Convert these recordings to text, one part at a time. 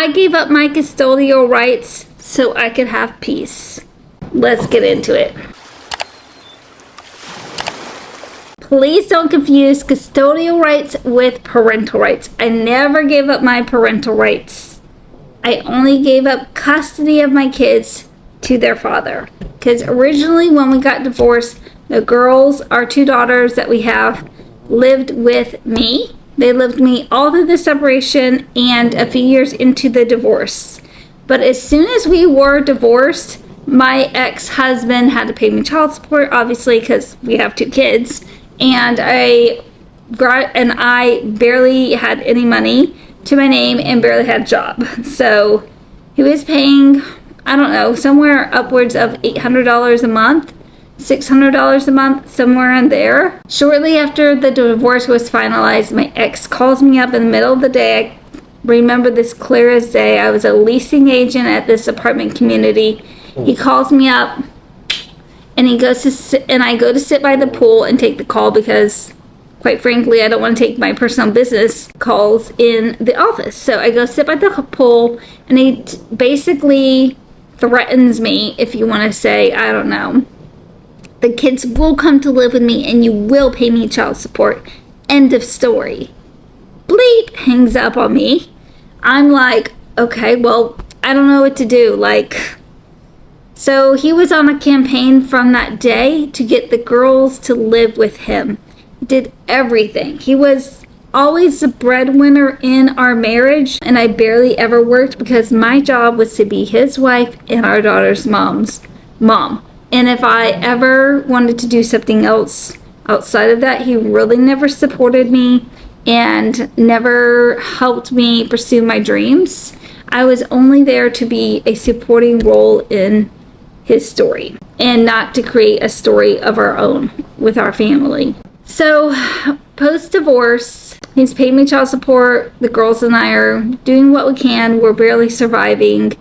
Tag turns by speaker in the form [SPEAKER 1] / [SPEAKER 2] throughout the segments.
[SPEAKER 1] I gave up my custodial rights so I could have peace. Let's get into it. Please don't confuse custodial rights with parental rights. I never gave up my parental rights. I only gave up custody of my kids to their father. Because originally when we got divorced, the girls, our 2 daughters that we have, lived with me. They lived with me all through the separation and a few years into the divorce. But as soon as we were divorced, my ex-husband had to pay me child support, obviously, because we have 2 kids. And I barely had any money to my name and barely had a job. So he was paying, I don't know, somewhere upwards of $800 a month, $600 a month, somewhere in there. Shortly after the divorce was finalized, my ex calls me up in the middle of the day. I remember this clear as day. I was a leasing agent at this apartment community. He calls me up. And he goes to sit, and I go to sit by the pool and take the call because, quite frankly, I don't want to take my personal business calls in the office. So I go sit by the pool, and he basically threatens me, if you want to say, I don't know. The kids will come to live with me, and you will pay me child support. End of story. Bleep, hangs up on me. I'm like, okay, well, I don't know what to do. So he was on a campaign from that day to get the girls to live with him. He did everything. He was always the breadwinner in our marriage, and I barely ever worked because my job was to be his wife and our daughter's mom. And if I ever wanted to do something else outside of that, he really never supported me and never helped me pursue my dreams. I was only there to be a supporting role in his story and not to create a story of our own with our family. So post-divorce, he's paid me child support. The girls and I are doing what we can. We're barely surviving.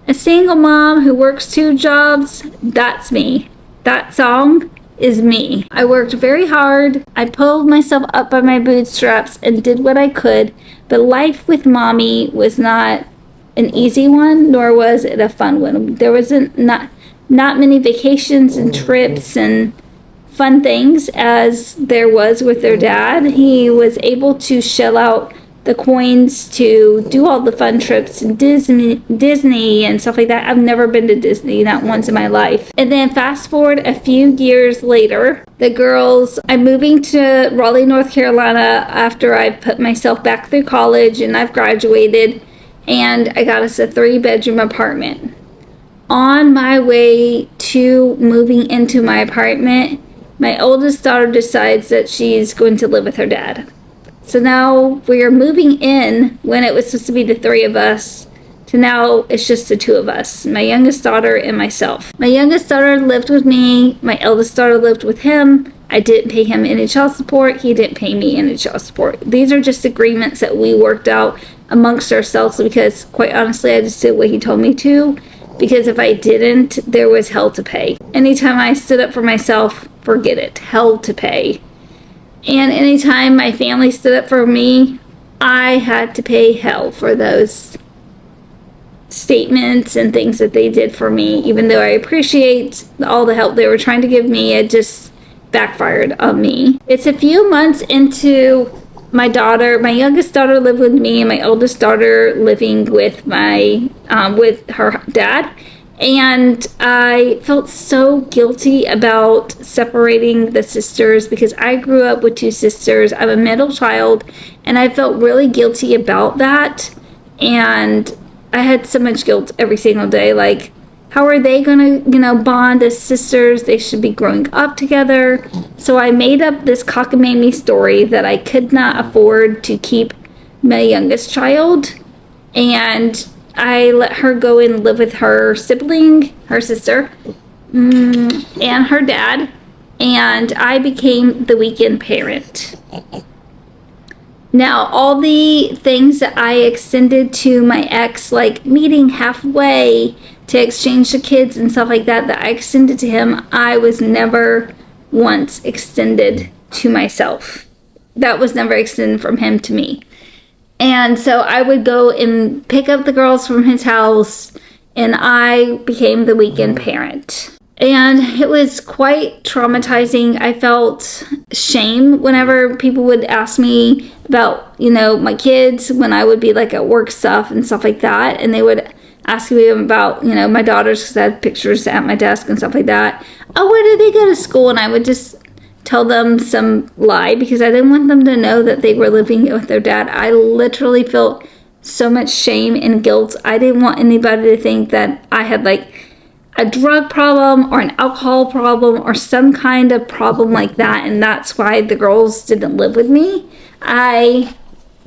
[SPEAKER 1] A single mom who works 2 jobs, that's me. That song is me. I worked very hard. I pulled myself up by my bootstraps and did what I could. But life with mommy was not an easy one, nor was it a fun one. There wasn't not many vacations and trips and fun things as there was with their dad. He was able to shell out the coins to do all the fun trips to Disney and stuff like that. I've never been to Disney, not once in my life. And then fast forward a few years later, the girls, I'm moving to Raleigh, North Carolina after I put myself back through college and I've graduated, and I got us a 3-bedroom apartment. On my way to moving into my apartment, my oldest daughter decides that she's going to live with her dad. So now we are moving in when it was supposed to be the 3 of us to now it's just the 2 of us, my youngest daughter and myself. My youngest daughter lived with me. My eldest daughter lived with him. I didn't pay him any child support. He didn't pay me any child support. These are just agreements that we worked out amongst ourselves because, quite honestly, I just did what he told me to, because if I didn't, there was hell to pay. Anytime I stood up for myself, forget it. Hell to pay. And anytime my family stood up for me, I had to pay hell for those statements and things that they did for me. Even though I appreciate all the help they were trying to give me, it just backfired on me. It's a few months into my youngest daughter lived with me, and my oldest daughter living with with her dad. And I felt so guilty about separating the sisters because I grew up with 2 sisters. I'm a middle child, and I felt really guilty about that. And I had so much guilt every single day. Like, how are they going to, bond as sisters? They should be growing up together. So I made up this cockamamie story that I could not afford to keep my youngest child. And I let her go and live with her sibling, her sister, and her dad, and I became the weekend parent. Now, all the things that I extended to my ex, like meeting halfway to exchange the kids and stuff like that, that I extended to him, I was never once extended to myself. That was never extended from him to me. And so I would go and pick up the girls from his house, and I became the weekend parent. And it was quite traumatizing. I felt shame whenever people would ask me about, you know, my kids, when I would be like at work stuff and stuff like that. And they would ask me about, you know, my daughters, because I had pictures at my desk and stuff like that. Oh, where did they go to school? And I would just tell them some lie because I didn't want them to know that they were living with their dad. I literally felt so much shame and guilt. I didn't want anybody to think that I had like a drug problem or an alcohol problem or some kind of problem like that, and that's why the girls didn't live with me. I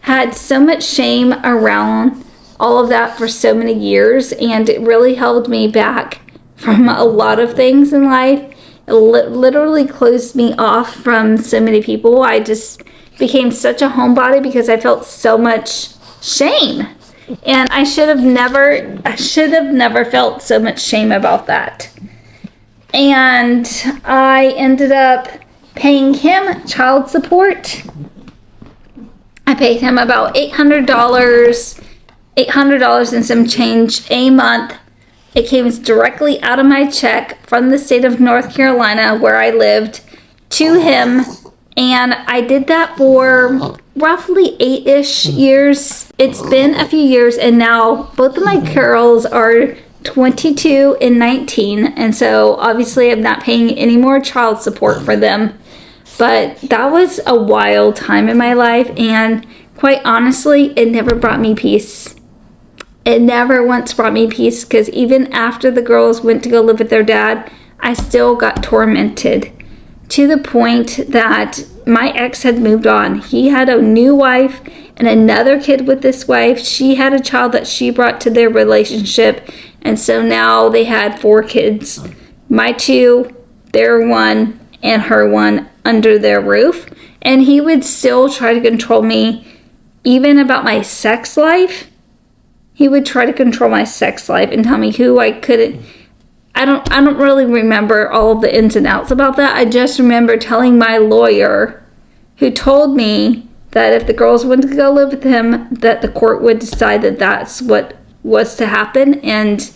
[SPEAKER 1] had so much shame around all of that for so many years, and it really held me back from a lot of things in life. It literally closed me off from so many people. I just became such a homebody because I felt so much shame. And I should have never felt so much shame about that. And I ended up paying him child support. I paid him about $800 and some change a month. It came directly out of my check from the state of North Carolina where I lived to him. And I did that for roughly 8-ish years. It's been a few years, and now both of my girls are 22 and 19. And so obviously I'm not paying any more child support for them. But that was a wild time in my life, and quite honestly, it never brought me peace. It never once brought me peace, because even after the girls went to go live with their dad, I still got tormented to the point that my ex had moved on. He had a new wife and another kid with this wife. She had a child that she brought to their relationship, and so now they had 4 kids. My 2, their 1, and her 1 under their roof. And he would still try to control me, even about my sex life. He would try to control my sex life and tell me who I couldn't. I don't really remember all of the ins and outs about that. I just remember telling my lawyer, who told me that if the girls wanted to go live with him, that the court would decide that that's what was to happen. And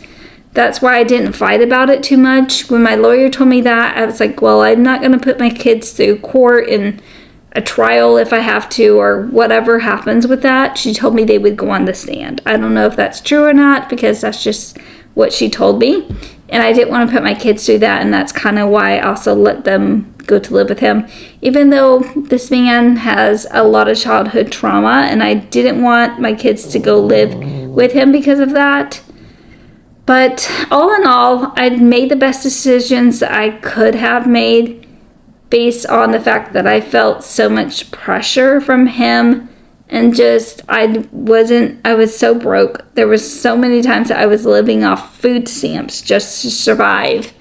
[SPEAKER 1] that's why I didn't fight about it too much. When my lawyer told me that, I was like, well, I'm not going to put my kids through court and a trial if I have to, or whatever happens with that. She told me they would go on the stand. I don't know if that's true or not, because that's just what she told me. And I didn't want to put my kids through that, and that's kind of why I also let them go to live with him. Even though this man has a lot of childhood trauma, and I didn't want my kids to go live with him because of that. But all in all, I made the best decisions I could have made based on the fact that I felt so much pressure from him. And just, I was so broke. There was so many times that I was living off food stamps just to survive.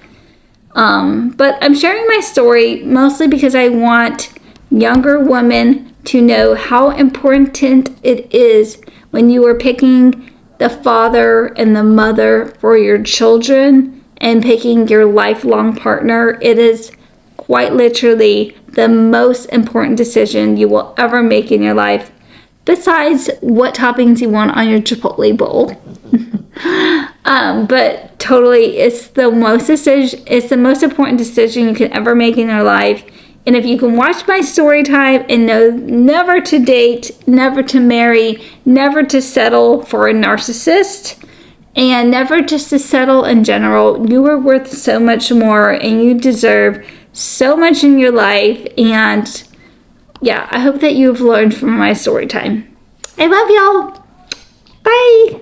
[SPEAKER 1] But I'm sharing my story mostly because I want younger women to know how important it is when you are picking the father and the mother for your children and picking your lifelong partner. It is quite literally the most important decision you will ever make in your life, besides what toppings you want on your Chipotle bowl. But totally, it's the most important decision you can ever make in your life. And if you can watch my story time and know never to date, never to marry, never to settle for a narcissist, and never just to settle in general, you are worth so much more, and you deserve so much in your life. And yeah, I hope that you've learned from my story time. I love y'all. Bye.